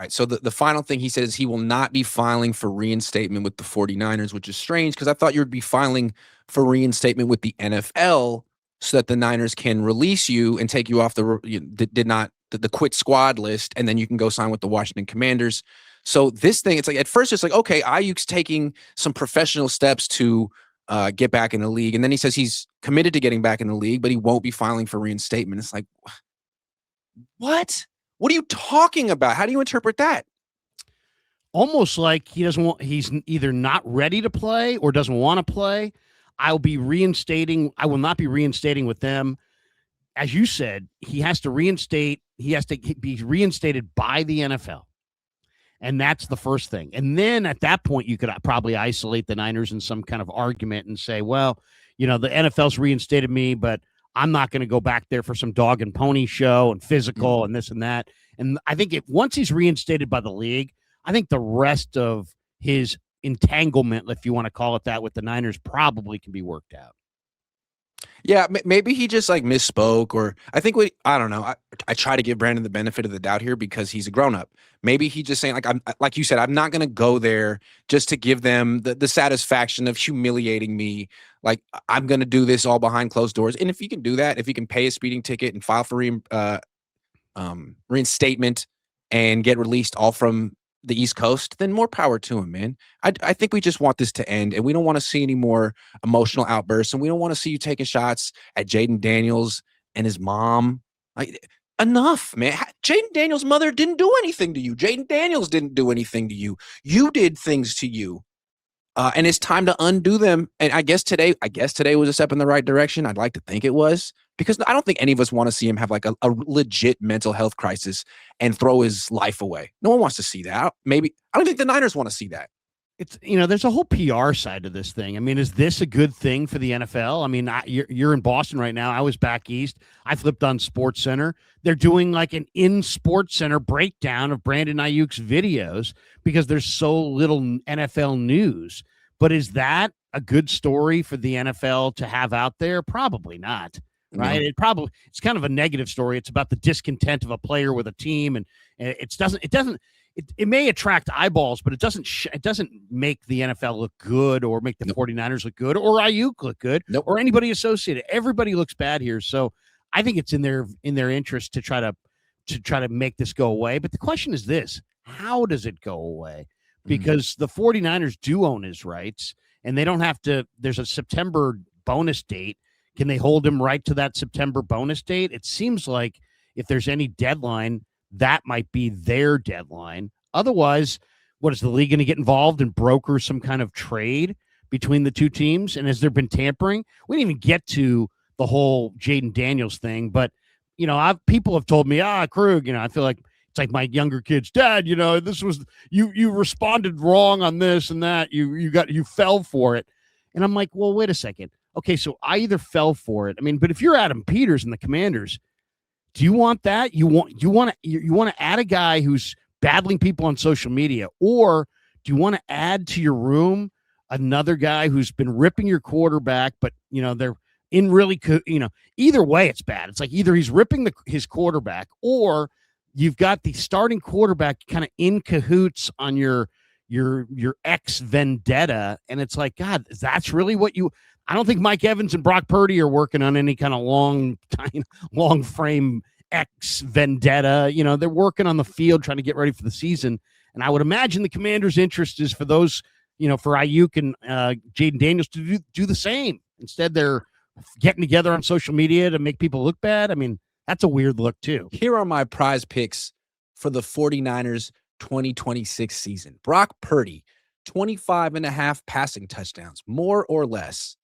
right. So the final thing he said is he will not be filing for reinstatement with the 49ers, which is strange because I thought you would be filing for reinstatement with the NFL so that the Niners can release you and take you off the quit squad list, and then you can go sign with the Washington Commanders. So this thing, it's like at first it's like, okay, Ayuk's taking some professional steps to get back in the league, and then he says he's committed to getting back in the league, but he won't be filing for reinstatement. It's like, what? What are you talking about? How do you interpret that? Almost like he's either not ready to play or doesn't want to play. I will not be reinstating with them. As you said, he has to reinstate. He has to be reinstated by the NFL. And that's the first thing. And then at that point, you could probably isolate the Niners in some kind of argument and say, well, the NFL's reinstated me, but I'm not going to go back there for some dog and pony show and physical and this and that. And I think once he's reinstated by the league, I think the rest of his entanglement, if you want to call it that, with the Niners probably can be worked out. Yeah, maybe he just like misspoke, or I think I don't know. I try to give Brandon the benefit of the doubt here because he's a grown up. Maybe he just saying like you said, I'm not going to go there just to give them the satisfaction of humiliating me. Like I'm going to do this all behind closed doors. And if you can do that, if you can pay a speeding ticket and file for reinstatement and get released all from the East Coast, then more power to him, man. I think we just want this to end, and we don't want to see any more emotional outbursts, and we don't want to see you taking shots at Jayden Daniels and his mom. Like, enough, man. Jayden Daniels' mother didn't do anything to you. Jayden Daniels didn't do anything to you. You did things to you. And it's time to undo them. And I guess today was a step in the right direction. I'd like to think it was, because I don't think any of us want to see him have like a legit mental health crisis and throw his life away. No one wants to see that. I don't think the Niners want to see that. It's, there's a whole PR side to this thing. I mean, is this a good thing for the NFL? I mean, you're in Boston right now. I was back east. I flipped on Sports Center. They're doing like an in Sports Center breakdown of Brandon Aiyuk's videos because there's so little NFL news. But is that a good story for the NFL to have out there? Probably not. Right. No. It's kind of a negative story. It's about the discontent of a player with a team. And it may attract eyeballs, but it doesn't make the NFL look good or make the 49ers look good or Aiyuk look good or anybody associated. Everybody looks bad here. So I think it's in their interest to try to make this go away. But the question is this: how does it go away? Because the 49ers do own his rights, and they don't have to. There's a September bonus date. Can they hold him right to that September bonus date? It seems like if there's any deadline, that might be their deadline. Otherwise, what is the league going to get involved and broker some kind of trade between the two teams? And has there been tampering? We didn't even get to the whole Jayden Daniels thing, but people have told me, Krug, I feel like it's like my younger kids, Dad, this was you responded wrong on this and that. You fell for it. And I'm like, well, wait a second. Okay, so I either fell for it. I mean, but if you're Adam Peters and the Commanders, do you want that? You want to add a guy who's battling people on social media, or do you want to add to your room another guy who's been ripping your quarterback, but they're in really either way it's bad. It's like either he's ripping his quarterback, or you've got the starting quarterback kind of in cahoots on your ex vendetta, and it's like, God, that's really what you. I don't think Mike Evans and Brock Purdy are working on any kind of long frame X vendetta. They're working on the field trying to get ready for the season. And I would imagine the Commanders' interest is for those, for Aiyuk and Jayden Daniels to do the same. Instead, they're getting together on social media to make people look bad. I mean, that's a weird look too. Here are my prize picks for the 49ers 2026 season. Brock Purdy, 25.5 passing touchdowns, more or less.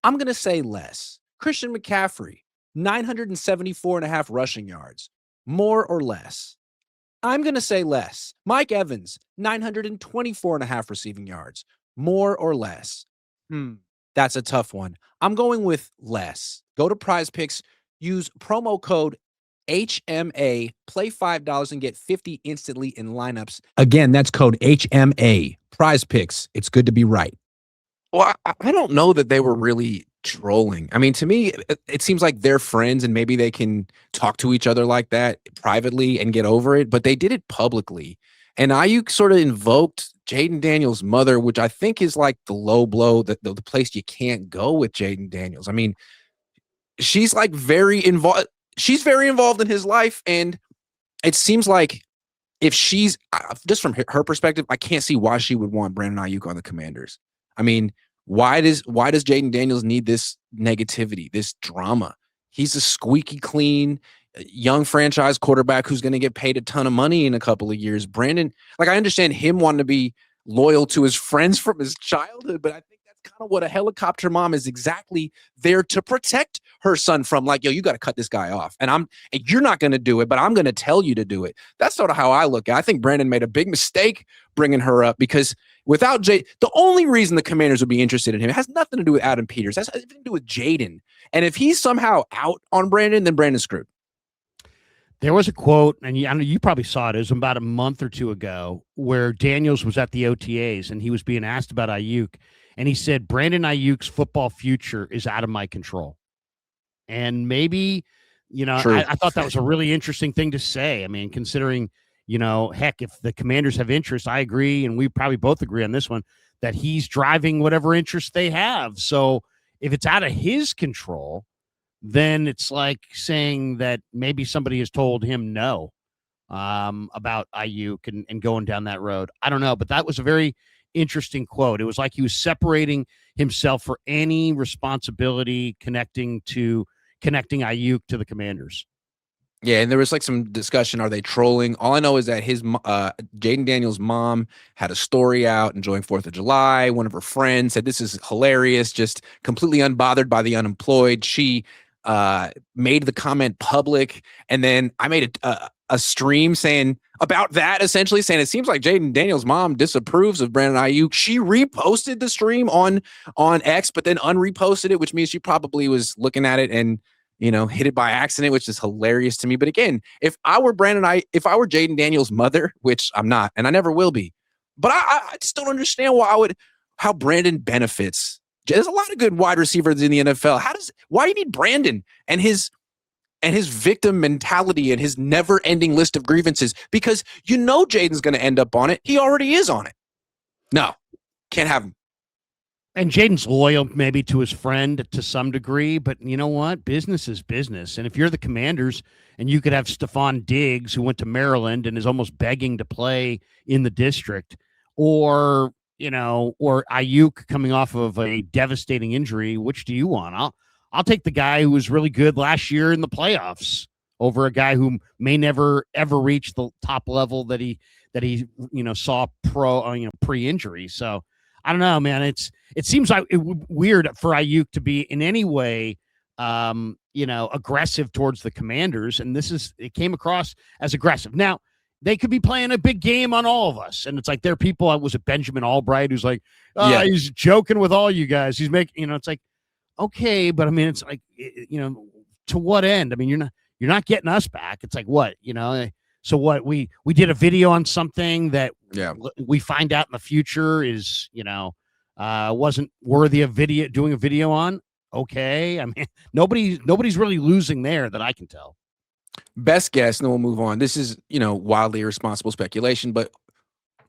I'm going to say less. Christian McCaffrey, 974.5 rushing yards, more or less. I'm going to say less. Mike Evans, 924.5 receiving yards, more or less. That's a tough one. I'm going with less. Go to PrizePicks, use promo code HMA, play $5 and get 50 instantly in lineups. Again, that's code HMA. PrizePicks. It's good to be right. Well, I don't know that they were really trolling. I mean, to me, it seems like they're friends and maybe they can talk to each other like that privately and get over it, but they did it publicly. And Ayuk sort of invoked Jayden Daniels' mother, which I think is like the low blow, the place you can't go with Jayden Daniels. I mean, she's like very involved. She's very involved in his life. And it seems like if she's just from her perspective, I can't see why she would want Brandon Aiyuk on the Commanders. I mean, why does Jayden Daniels need this negativity, this drama? He's a squeaky clean young franchise quarterback who's going to get paid a ton of money in a couple of years. Brandon, like I understand him wanting to be loyal to his friends from his childhood, but I think that's kind of what a helicopter mom is exactly there to protect her son from. Like, yo, you got to cut this guy off, and you're not going to do it, but I'm going to tell you to do it. That's sort of how I look at it. I think Brandon made a big mistake bringing her up because without Jay, the only reason the Commanders would be interested in him has nothing to do with Adam Peters. That's everything to do with Jayden. And if he's somehow out on Brandon, then Brandon's screwed. There was a quote, and I know you probably saw it. It was about a month or two ago, where Daniels was at the OTAs and he was being asked about Aiyuk, and he said, "Brandon Aiyuk's football future is out of my control." And maybe, I thought that was a really interesting thing to say. I mean, considering, heck, if the Commanders have interest, I agree, and we probably both agree on this one, that he's driving whatever interest they have. So if it's out of his control, then it's like saying that maybe somebody has told him no about Aiyuk and going down that road. I don't know, but that was a very interesting quote. It was like he was separating himself for any responsibility connecting Aiyuk to the Commanders. Yeah, and there was like some discussion. Are they trolling? All I know is that his Jayden Daniels' mom had a story out enjoying 4th of July. One of her friends said this is hilarious, just completely unbothered by the unemployed. She made the comment public, and then I made a stream saying about that, essentially saying it seems like Jayden Daniels' mom disapproves of Brandon Aiyuk. She reposted the stream on X, but then unreposted it, which means she probably was looking at it and hit it by accident, which is hilarious to me. But again, if I were Jayden Daniels' mother, which I'm not, and I never will be, but I just don't understand how Brandon benefits. There's a lot of good wide receivers in the NFL. Why do you need Brandon and his victim mentality and his never-ending list of grievances? Because Jayden's going to end up on it. He already is on it. No, can't have him. And Jayden's loyal maybe to his friend to some degree, but you know what? Business is business. And if you're the Commanders and you could have Stephon Diggs, who went to Maryland and is almost begging to play in the district, or Aiyuk coming off of a devastating injury, which do you want? I'll take the guy who was really good last year in the playoffs over a guy who may never ever reach the top level that he saw pre-injury. So I don't know, man. It seems like weird for Aiyuk to be in any way, aggressive towards the Commanders, and it came across as aggressive. Now they could be playing a big game on all of us, and it's like there are people. Was it Benjamin Albright who's like, he's joking with all you guys. He's making, it's like, okay, but I mean, it's like, to what end? I mean, you're not getting us back. It's like what, So what we did a video on something that we find out in the future is wasn't worthy of doing a video on. Okay, I mean nobody's really losing there that I can tell. Best guess, and then we'll move on. This is wildly irresponsible speculation, but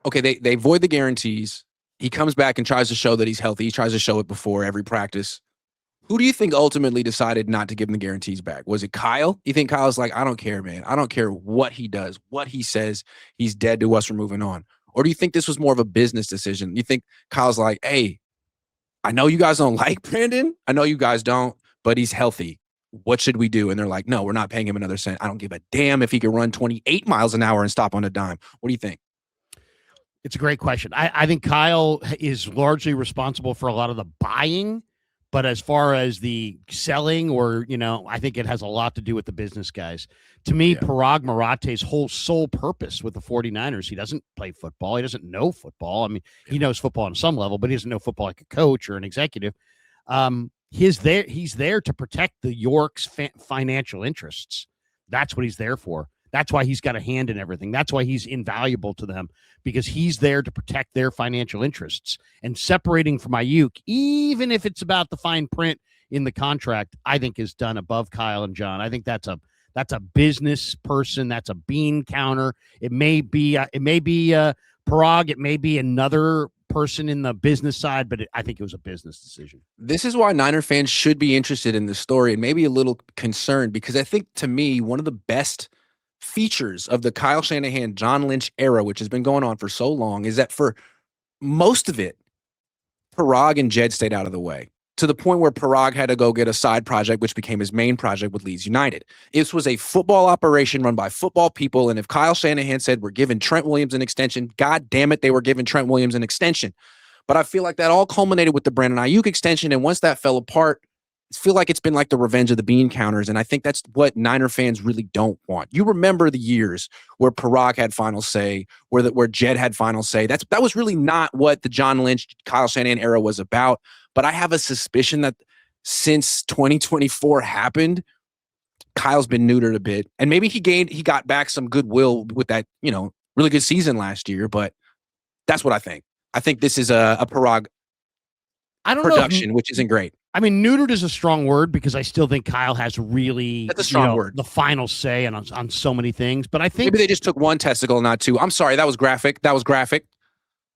okay, they void the guarantees. He comes back and tries to show that he's healthy. He tries to show it before every practice. Who do you think ultimately decided not to give him the guarantees back? Was it Kyle? You think Kyle's like, I don't care, man. I don't care what he does, what he says. He's dead to us. We're moving on. Or do you think this was more of a business decision? You think Kyle's like, hey, I know you guys don't like Brandon. I know you guys don't, but he's healthy. What should we do? And they're like, no, we're not paying him another cent. I don't give a damn if he can run 28 miles an hour and stop on a dime. What do you think? It's a great question. I think Kyle is largely responsible for a lot of the buying. But as far as the selling I think it has a lot to do with the business guys. To me, Parag Marate's whole sole purpose with the 49ers, he doesn't play football. He doesn't know football. I mean, he knows football on some level, but he doesn't know football like a coach or an executive. He's there to protect the York's financial interests. That's what he's there for. That's why he's got a hand in everything. That's why he's invaluable to them, because he's there to protect their financial interests. And separating from Aiyuk, even if it's about the fine print in the contract, I think is done above Kyle and John. I think that's a business person. That's a bean counter. It may be Parag. It may be another person in the business side, but I think it was a business decision. This is why Niner fans should be interested in this story and maybe a little concerned, because I think, to me, one of the best features of the Kyle Shanahan, John Lynch era, which has been going on for so long, is that for most of it, Parag and Jed stayed out of the way, to the point where Parag had to go get a side project, which became his main project with Leeds United. This was a football operation run by football people, and if Kyle Shanahan said, we're giving Trent Williams an extension, God damn it, they were giving Trent Williams an extension. But I feel like that all culminated with the Brandon Aiyuk extension, and once that fell apart, I feel like it's been like the revenge of the bean counters, and I think that's what Niner fans really don't want. You remember the years where Parag had final say, where Jed had final say. That was really not what the John Lynch, Kyle Shanahan era was about. But I have a suspicion that since 2024 happened, Kyle's been neutered a bit, and maybe he got back some goodwill with that, really good season last year. But that's what I think. I think this is a Parag production, which isn't great. I mean, neutered is a strong word, because I still think Kyle has really, that's a strong word, the final say on so many things. But I think maybe they just took one testicle, not two. I'm sorry, that was graphic.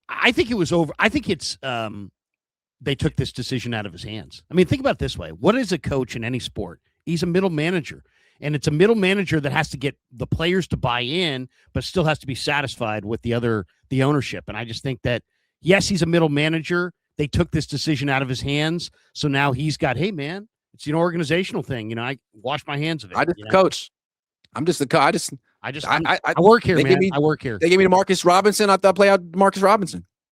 I think it was over. I think it's they took this decision out of his hands. I mean, think about it this way: what is a coach in any sport? He's a middle manager, and it's a middle manager that has to get the players to buy in, but still has to be satisfied with the ownership. And I just think that, yes, he's a middle manager. They took this decision out of his hands. So now he's got, hey, man, it's an organizational thing. I wash my hands of it. I just coach. I'm just the coach. I work here, man. I work here. They gave me to Marcus Robinson. I thought I'd play out Marcus Robinson.